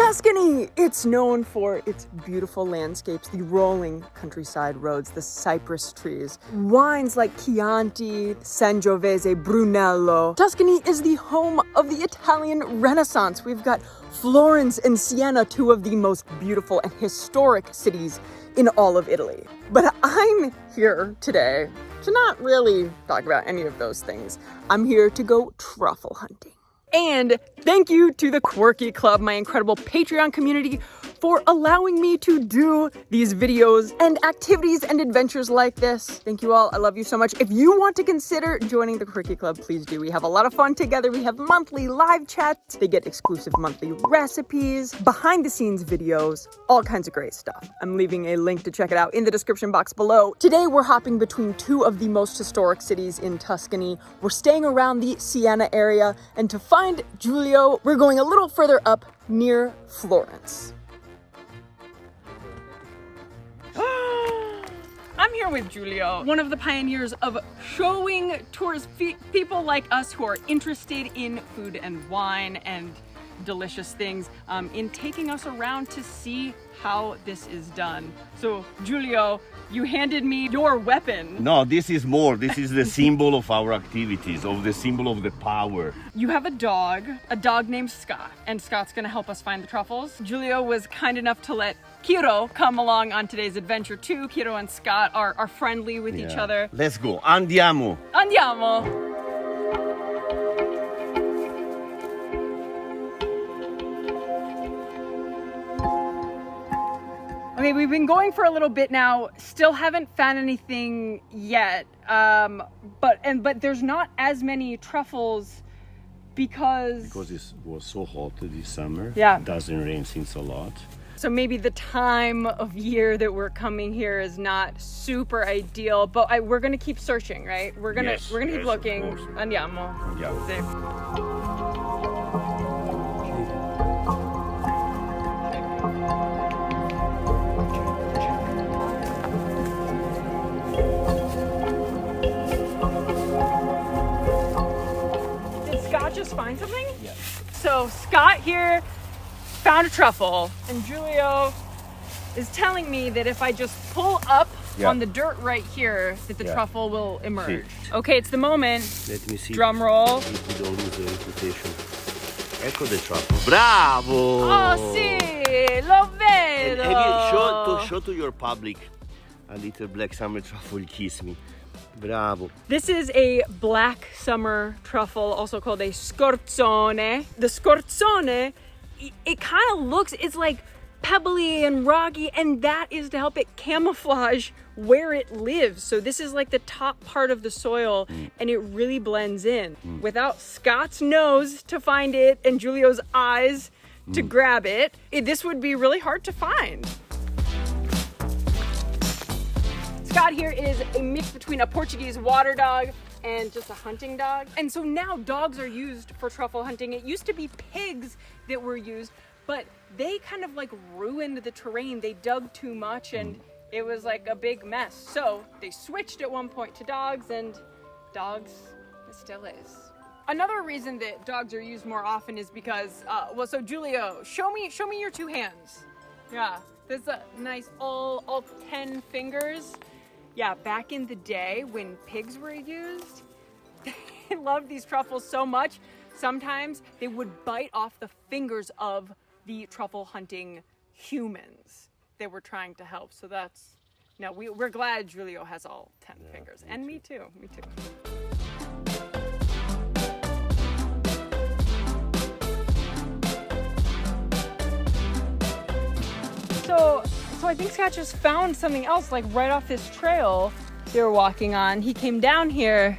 Tuscany! It's known for its beautiful landscapes, the rolling countryside roads, the cypress trees, wines like Chianti, Sangiovese, Brunello. Tuscany is the home of the Italian Renaissance. We've got Florence and Siena, two of the most beautiful and historic cities in all of Italy. But I'm here today to not really talk about any of those things. I'm here to go truffle hunting. And thank you to the Quirky Club, my incredible Patreon community, for allowing me to do these videos and activities and adventures like this. Thank you all. I love you so much. If you want to consider joining the Quirky Club, please do. We have a lot of fun together. We have monthly live chats. They get exclusive monthly recipes, behind the scenes videos, all kinds of great stuff. I'm leaving a link to check it out in the description box below. Today, we're hopping between two of the most historic cities in Tuscany. We're staying around the Siena area, and to find Giulio, we're going a little further up near Florence. I'm here with Giulio, one of the pioneers of showing tourists, people like us who are interested in food and wine and delicious things, in taking us around to see how this is done. So, Giulio, you handed me your weapon. No, this is more. This is the symbol of our activities, of the symbol of the power. You have a dog named Scott, and Scott's gonna help us find the truffles. Giulio was kind enough to let Kiro come along on today's adventure too. Kiro and Scott are friendly with each other. Let's go. Andiamo. Andiamo. Okay, we've been going for a little bit now. Still haven't found anything yet. But there's not as many truffles because it was so hot this summer. Yeah. It doesn't rain since a lot. So maybe the time of year that we're coming here is not super ideal, but we're gonna keep searching, right? We're gonna keep looking. Andiamo. Andiamo. Sì. Just find something? Yeah. So Scott here found a truffle, and Giulio is telling me that if I just pull up on the dirt right here, that the truffle will emerge. Sì. Okay, it's the moment. Let me see. Drum roll. We don't lose the reputation. Ecco the truffle. Bravo! Oh, sì, lo vedo. And have you show to your public a little black summer truffle kiss me. Bravo. This is a black summer truffle, also called a scorzone. The scorzone, it kind of looks, it's like pebbly and rocky, and that is to help it camouflage where it lives. So this is like the top part of the soil, and it really blends in. Without Scott's nose to find it and Giulio's eyes to grab it, this would be really hard to find. Scott here is a mix between a Portuguese water dog and just a hunting dog. And so now dogs are used for truffle hunting. It used to be pigs that were used, but they kind of like ruined the terrain. They dug too much and it was like a big mess. So they switched at one point to dogs, and dogs, it still is. Another reason that dogs are used more often is because, so Giulio, show me your two hands. Yeah, there's a nice all 10 fingers. Yeah, back in the day when pigs were used, they loved these truffles so much, sometimes they would bite off the fingers of the truffle hunting humans they were trying to help. So that's, no, we're glad Giulio has all 10 fingers. And me too. So I think Scott just found something else, like right off this trail they were walking on. He came down here,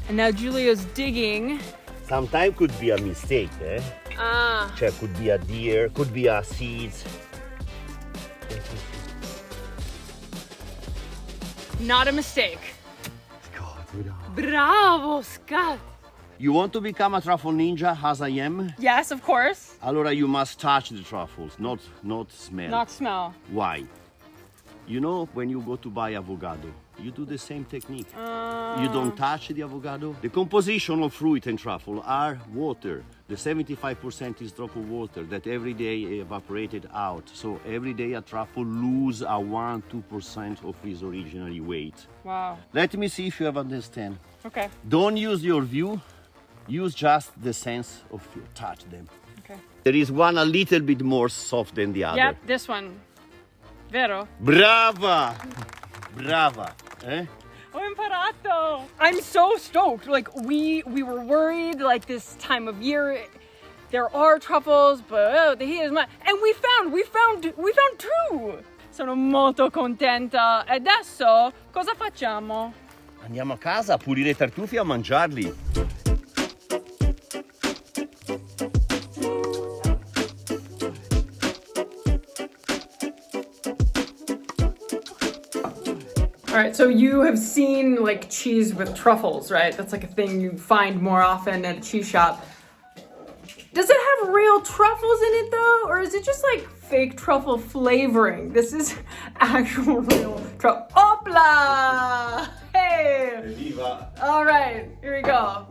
and now Giulio's digging. Sometimes could be a mistake, eh? Cioè, could be a deer, could be a seeds. Not a mistake. God, bravo. Bravo, Scott. You want to become a truffle ninja as I am? Yes, of course. Allora you must touch the truffles, not smell. Not smell. Why? You know, when you go to buy avocado, you do the same technique. You don't touch the avocado. The composition of fruit and truffle are water. The 75% is drop of water that every day evaporated out. So every day a truffle lose a 1-2% of his original weight. Wow. Let me see if you have understand. Okay. Don't use your view, use just the sense of you touch them. Okay. There is one a little bit more soft than the other. Yep, this one. Vero? Brava! Brava! Eh? Ho imparato! I'm so stoked. Like we were worried like this time of year there are truffles, but the heat is not. And we found two. Sono molto contenta. E adesso cosa facciamo? Andiamo a casa a pulire i tartufi e a mangiarli. All right, so you have seen like cheese with truffles, right? That's like a thing you find more often at a cheese shop. Does it have real truffles in it though? Or is it just like fake truffle flavoring? This is actual real truffle. Opla! Hey! Viva! All right, here we go.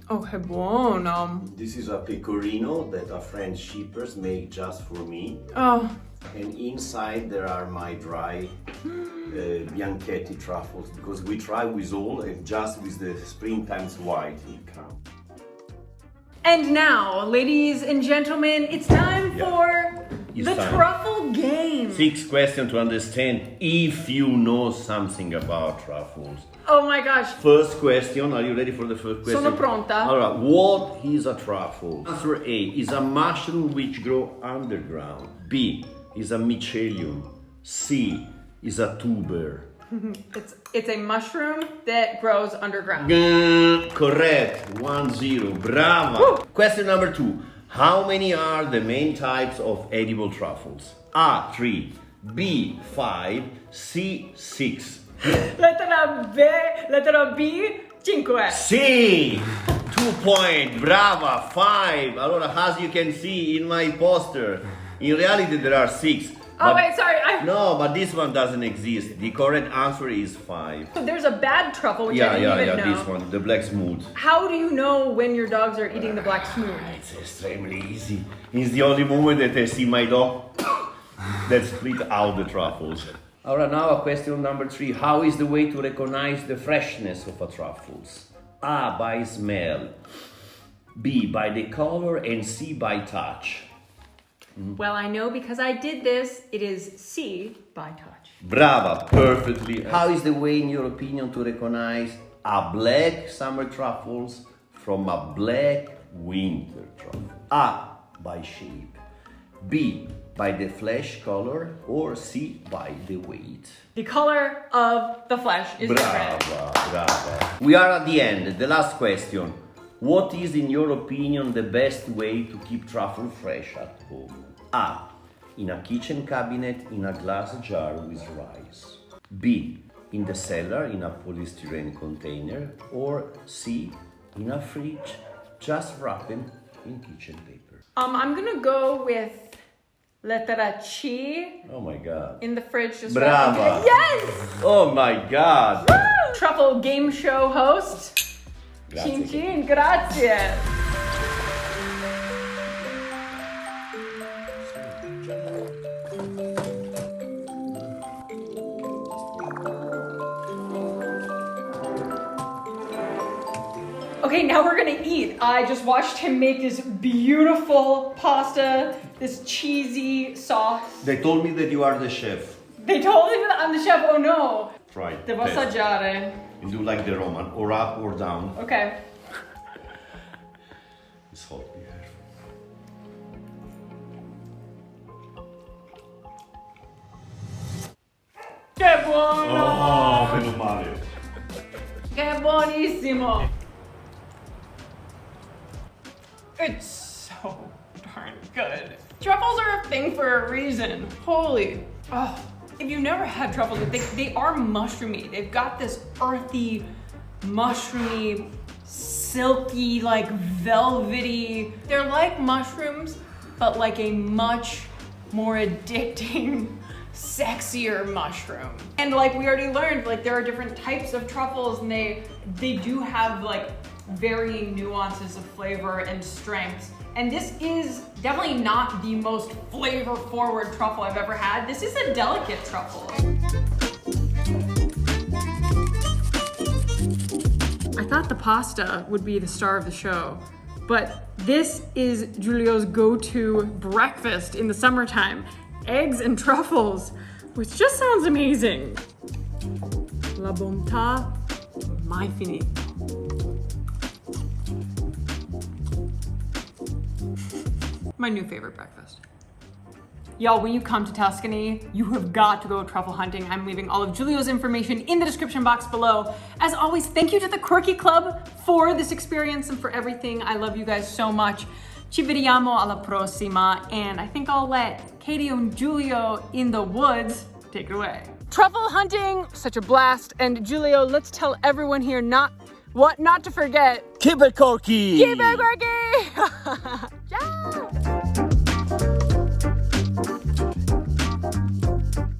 Oh, che buono. This is a pecorino that a French shippers make just for me. Oh. And inside there are my dry bianchetti truffles, because we try with all and just with the springtime's white it comes. And now, ladies and gentlemen, it's time for the truffle game. 6 questions to understand if you know something about truffles. Oh my gosh. First question, are you ready for the first question? Sono pronta. Allora, what is a truffle? Answer A is a mushroom which grows underground. B is a mycelium. C is a tuber. It's a mushroom that grows underground. Correct. 1-0. Brava. Woo. Question number 2. How many are the main types of edible truffles? A. 3. B. 5. C. 6. Lettera B, 5. C. 2 points. Brava. 5. Allora, as you can see in my poster, in reality there are 6. Oh wait, sorry. No, but this one doesn't exist. The correct answer is 5. So there's a bad truffle, which I didn't even know. This one, the black smooth. How do you know when your dogs are eating the black smooth? It's extremely easy. It's the only moment that I see my dog that split out the truffles. Alright, now a question number 3. How is the way to recognize the freshness of a truffles? A, by smell. B, by the color. And C, by touch. Well, I know because I did this. It is C, by touch. Brava, perfectly. How is the way, in your opinion, to recognize a black summer truffles from a black winter truffle? A, by shape. B, by the flesh color. Or C, by the weight. The color of the flesh is different. Brava. We are at the end. The last question. What is, in your opinion, the best way to keep truffle fresh at home? A, in a kitchen cabinet in a glass jar with rice. B, in the cellar in a polystyrene container. Or C, in a fridge, just wrapping in kitchen paper. I'm gonna go with lettera C. Oh my God. In the fridge, just Brava. wrapping it. Yes! Oh my God. Woo! Truffle game show host. Grazie. Cin cin, grazie. Okay, now we're gonna eat. I just watched him make this beautiful pasta, this cheesy sauce. They told me that you are the chef. They told me that I'm the chef, oh no. Try. Devo Test. assaggiare. And do like the Roman, or up or down. Okay. It's hot. Be careful. Che buono! Oh, meno male. Che buonissimo! It's so darn good. Truffles are a thing for a reason. Holy. Oh, if you've never had truffles, they are mushroomy. They've got this earthy, mushroomy, silky, like velvety. They're like mushrooms, but like a much more addicting, sexier mushroom. And like we already learned, like there are different types of truffles and they do have like varying nuances of flavor and strengths. And this is definitely not the most flavor-forward truffle I've ever had. This is a delicate truffle. I thought the pasta would be the star of the show, but this is Giulio's go-to breakfast in the summertime. Eggs and truffles, which just sounds amazing. La bontà, mai finito. My new favorite breakfast. Y'all, when you come to Tuscany, you have got to go truffle hunting. I'm leaving all of Giulio's information in the description box below. As always, thank you to the Quirky Club for this experience and for everything. I love you guys so much. Ci vediamo alla prossima, and I think I'll let Katie and Giulio in the woods take it away. Truffle hunting, such a blast. And Giulio, let's tell everyone here not to forget. Keep it quirky! Keep it quirky!